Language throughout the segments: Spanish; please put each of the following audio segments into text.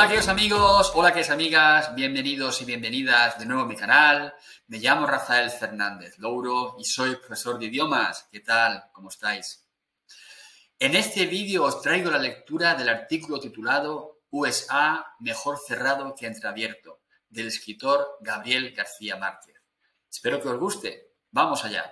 Hola queridos amigos, hola queridas amigas, bienvenidos y bienvenidas de nuevo a mi canal. Me llamo Rafael Fernández Louro y soy profesor de idiomas. ¿Qué tal? ¿Cómo estáis? En este vídeo os traigo la lectura del artículo titulado USA mejor cerrado que entreabierto, del escritor Gabriel García Márquez. Espero que os guste. ¡Vamos allá!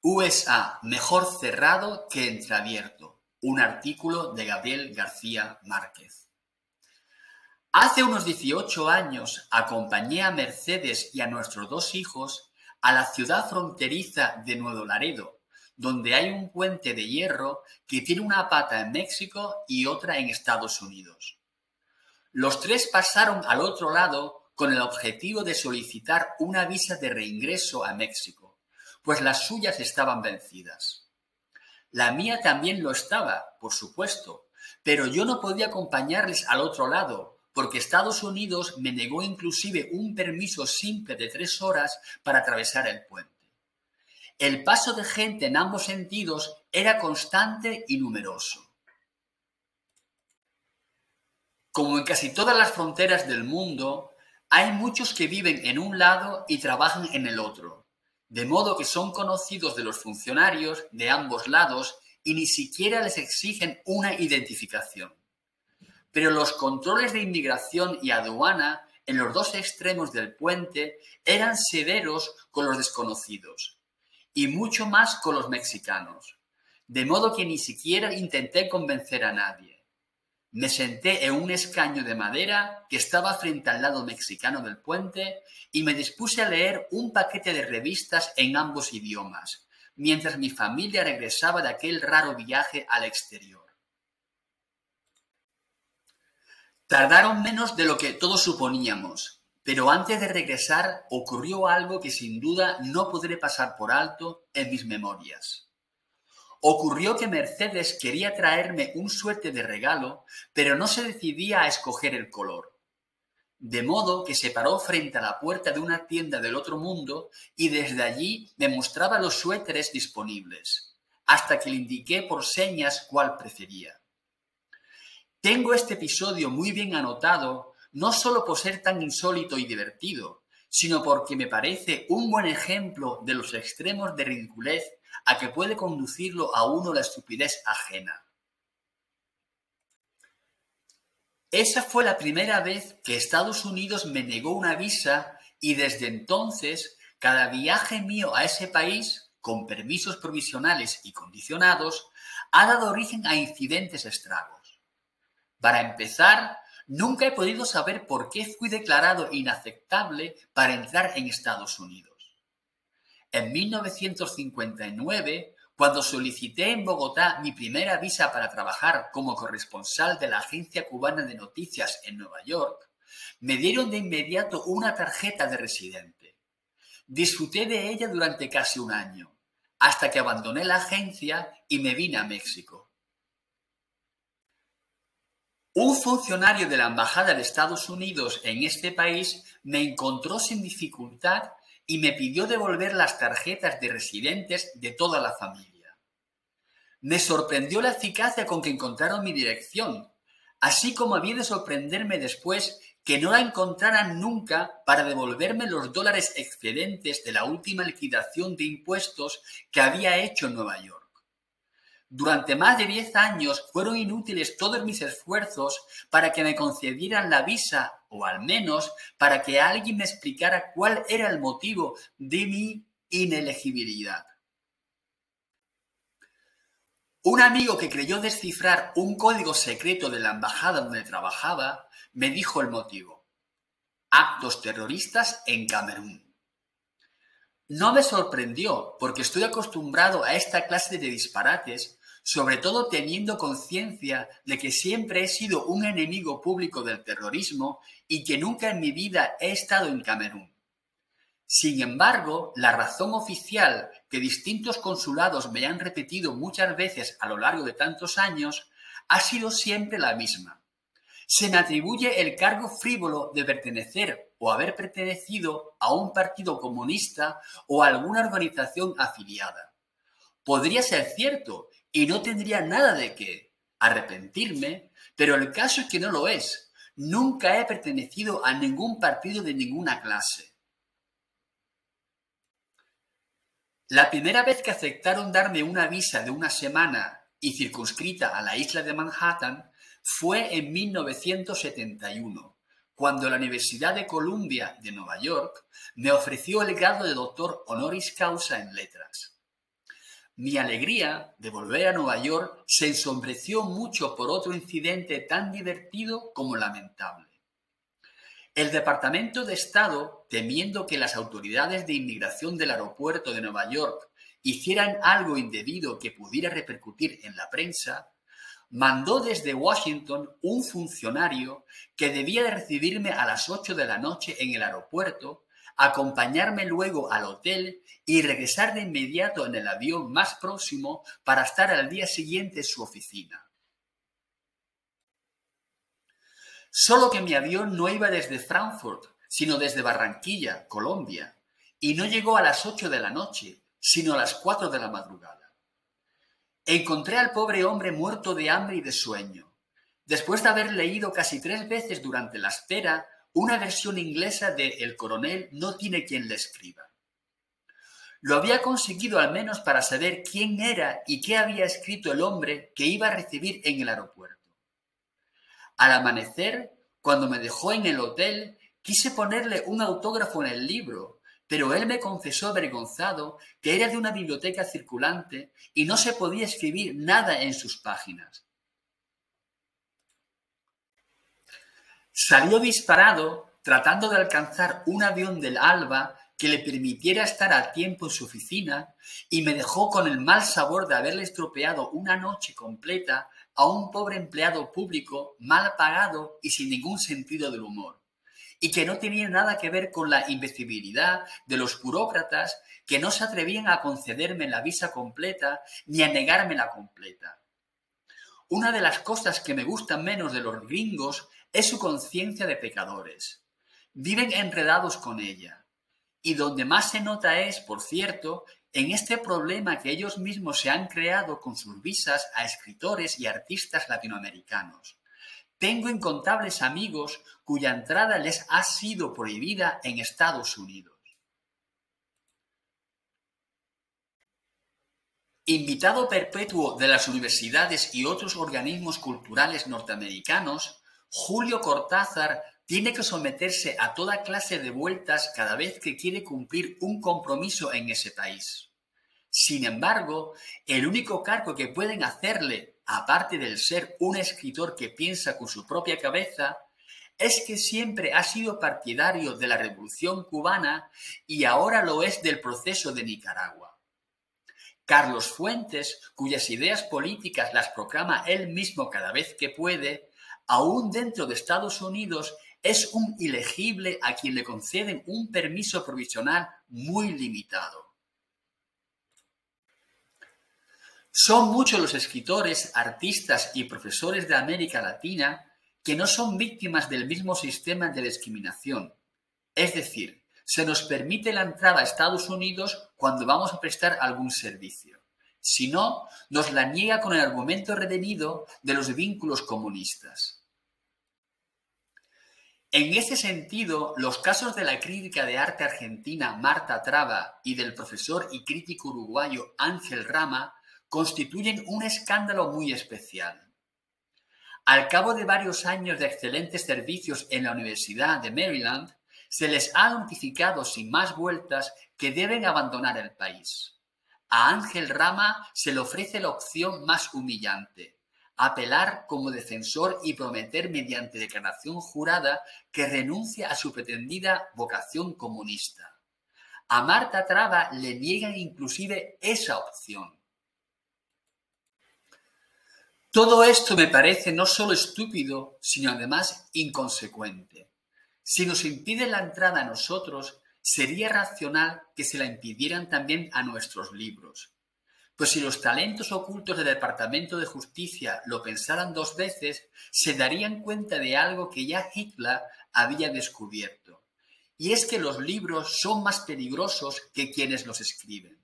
USA mejor cerrado que entreabierto. Un artículo de Gabriel García Márquez. Hace unos 18 años acompañé a Mercedes y a nuestros dos hijos a la ciudad fronteriza de Nuevo Laredo, donde hay un puente de hierro que tiene una pata en México y otra en Estados Unidos. Los tres pasaron al otro lado con el objetivo de solicitar una visa de reingreso a México, pues las suyas estaban vencidas. La mía también lo estaba, por supuesto, pero yo no podía acompañarles al otro lado, porque Estados Unidos me negó inclusive un permiso simple de 3 horas para atravesar el puente. El paso de gente en ambos sentidos era constante y numeroso. Como en casi todas las fronteras del mundo, hay muchos que viven en un lado y trabajan en el otro, de modo que son conocidos de los funcionarios de ambos lados y ni siquiera les exigen una identificación. Pero los controles de inmigración y aduana en los dos extremos del puente eran severos con los desconocidos y mucho más con los mexicanos, de modo que ni siquiera intenté convencer a nadie. Me senté en un escaño de madera que estaba frente al lado mexicano del puente y me dispuse a leer un paquete de revistas en ambos idiomas, mientras mi familia regresaba de aquel raro viaje al exterior. Tardaron menos de lo que todos suponíamos, pero antes de regresar ocurrió algo que sin duda no podré pasar por alto en mis memorias. Ocurrió que Mercedes quería traerme un suéter de regalo, pero no se decidía a escoger el color. De modo que se paró frente a la puerta de una tienda del otro mundo y desde allí me mostraba los suéteres disponibles, hasta que le indiqué por señas cuál prefería. Tengo este episodio muy bien anotado, no solo por ser tan insólito y divertido, sino porque me parece un buen ejemplo de los extremos de ridiculez a que puede conducirlo a uno la estupidez ajena. Esa fue la primera vez que Estados Unidos me negó una visa y desde entonces cada viaje mío a ese país, con permisos provisionales y condicionados, ha dado origen a incidentes estragos. Para empezar, nunca he podido saber por qué fui declarado inaceptable para entrar en Estados Unidos. En 1959, cuando solicité en Bogotá mi primera visa para trabajar como corresponsal de la Agencia Cubana de Noticias en Nueva York, me dieron de inmediato una tarjeta de residente. Disfruté de ella durante casi un año, hasta que abandoné la agencia y me vine a México. Un funcionario de la Embajada de Estados Unidos en este país me encontró sin dificultad y me pidió devolver las tarjetas de residentes de toda la familia. Me sorprendió la eficacia con que encontraron mi dirección, así como había de sorprenderme después que no la encontraran nunca para devolverme los dólares excedentes de la última liquidación de impuestos que había hecho en Nueva York. Durante más de 10 años fueron inútiles todos mis esfuerzos para que me concedieran la visa, o al menos para que alguien me explicara cuál era el motivo de mi inelegibilidad. Un amigo que creyó descifrar un código secreto de la embajada donde trabajaba me dijo el motivo: actos terroristas en Camerún. No me sorprendió, porque estoy acostumbrado a esta clase de disparates, sobre todo teniendo conciencia de que siempre he sido un enemigo público del terrorismo y que nunca en mi vida he estado en Camerún. Sin embargo, la razón oficial que distintos consulados me han repetido muchas veces a lo largo de tantos años ha sido siempre la misma. Se me atribuye el cargo frívolo de pertenecer o haber pertenecido a un partido comunista o a alguna organización afiliada. Podría ser cierto Y no tendría nada de qué arrepentirme, pero el caso es que no lo es. Nunca he pertenecido a ningún partido de ninguna clase. La primera vez que aceptaron darme una visa de una semana y circunscrita a la isla de Manhattan fue en 1971, cuando la Universidad de Columbia de Nueva York me ofreció el grado de doctor honoris causa en letras. Mi alegría de volver a Nueva York se ensombreció mucho por otro incidente tan divertido como lamentable. El Departamento de Estado, temiendo que las autoridades de inmigración del aeropuerto de Nueva York hicieran algo indebido que pudiera repercutir en la prensa, mandó desde Washington un funcionario que debía de recibirme a las 8 de la noche en el aeropuerto, acompañarme luego al hotel y regresar de inmediato en el avión más próximo para estar al día siguiente en su oficina. Solo que mi avión no iba desde Frankfurt, sino desde Barranquilla, Colombia, y no llegó a las 8 de la noche, sino a las 4 de la madrugada. Encontré al pobre hombre muerto de hambre y de sueño, después de haber leído casi 3 veces durante la espera una versión inglesa de El coronel no tiene quien le escriba. Lo había conseguido al menos para saber quién era y qué había escrito el hombre que iba a recibir en el aeropuerto. Al amanecer, cuando me dejó en el hotel, quise ponerle un autógrafo en el libro, pero él me confesó avergonzado que era de una biblioteca circulante y no se podía escribir nada en sus páginas. Salió disparado tratando de alcanzar un avión del Alba que le permitiera estar a tiempo en su oficina y me dejó con el mal sabor de haberle estropeado una noche completa a un pobre empleado público mal pagado y sin ningún sentido del humor, y que no tenía nada que ver con la invencibilidad de los burócratas que no se atrevían a concederme la visa completa ni a negármela completa. Una de las cosas que me gustan menos de los gringos es su conciencia de pecadores. Viven enredados con ella. Y donde más se nota es, por cierto, en este problema que ellos mismos se han creado con sus visas a escritores y artistas latinoamericanos. Tengo incontables amigos cuya entrada les ha sido prohibida en Estados Unidos. Invitado perpetuo de las universidades y otros organismos culturales norteamericanos, Julio Cortázar tiene que someterse a toda clase de vueltas cada vez que quiere cumplir un compromiso en ese país. Sin embargo, el único cargo que pueden hacerle, aparte del ser un escritor que piensa con su propia cabeza, es que siempre ha sido partidario de la Revolución cubana y ahora lo es del proceso de Nicaragua. Carlos Fuentes, cuyas ideas políticas las proclama él mismo cada vez que puede, aún dentro de Estados Unidos, es un ilegible a quien le conceden un permiso provisional muy limitado. Son muchos los escritores, artistas y profesores de América Latina que no son víctimas del mismo sistema de discriminación. Es decir, se nos permite la entrada a Estados Unidos cuando vamos a prestar algún servicio. Si no, nos la niega con el argumento redimido de los vínculos comunistas. En ese sentido, los casos de la crítica de arte argentina Marta Traba y del profesor y crítico uruguayo Ángel Rama constituyen un escándalo muy especial. Al cabo de varios años de excelentes servicios en la Universidad de Maryland, se les ha notificado sin más vueltas que deben abandonar el país. A Ángel Rama se le ofrece la opción más humillante: apelar como defensor y prometer mediante declaración jurada que renuncia a su pretendida vocación comunista. A Marta Traba le niegan inclusive esa opción. Todo esto me parece no solo estúpido, sino además inconsecuente. Si nos impiden la entrada a nosotros, sería racional que se la impidieran también a nuestros libros. Pues si los talentos ocultos del Departamento de Justicia lo pensaran 2 veces, se darían cuenta de algo que ya Hitler había descubierto. Y es que los libros son más peligrosos que quienes los escriben.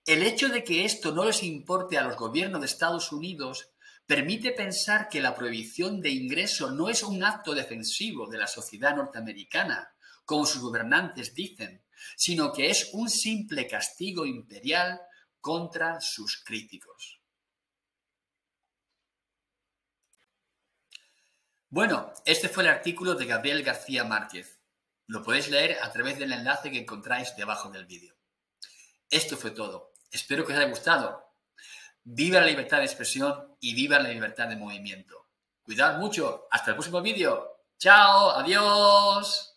El hecho de que esto no les importe a los gobiernos de Estados Unidos permite pensar que la prohibición de ingreso no es un acto defensivo de la sociedad norteamericana, como sus gobernantes dicen, sino que es un simple castigo imperial contra sus críticos. Bueno, este fue el artículo de Gabriel García Márquez. Lo podéis leer a través del enlace que encontráis debajo del vídeo. Esto fue todo. Espero que os haya gustado. Viva la libertad de expresión y viva la libertad de movimiento. Cuidad mucho. Hasta el próximo vídeo. Chao. Adiós.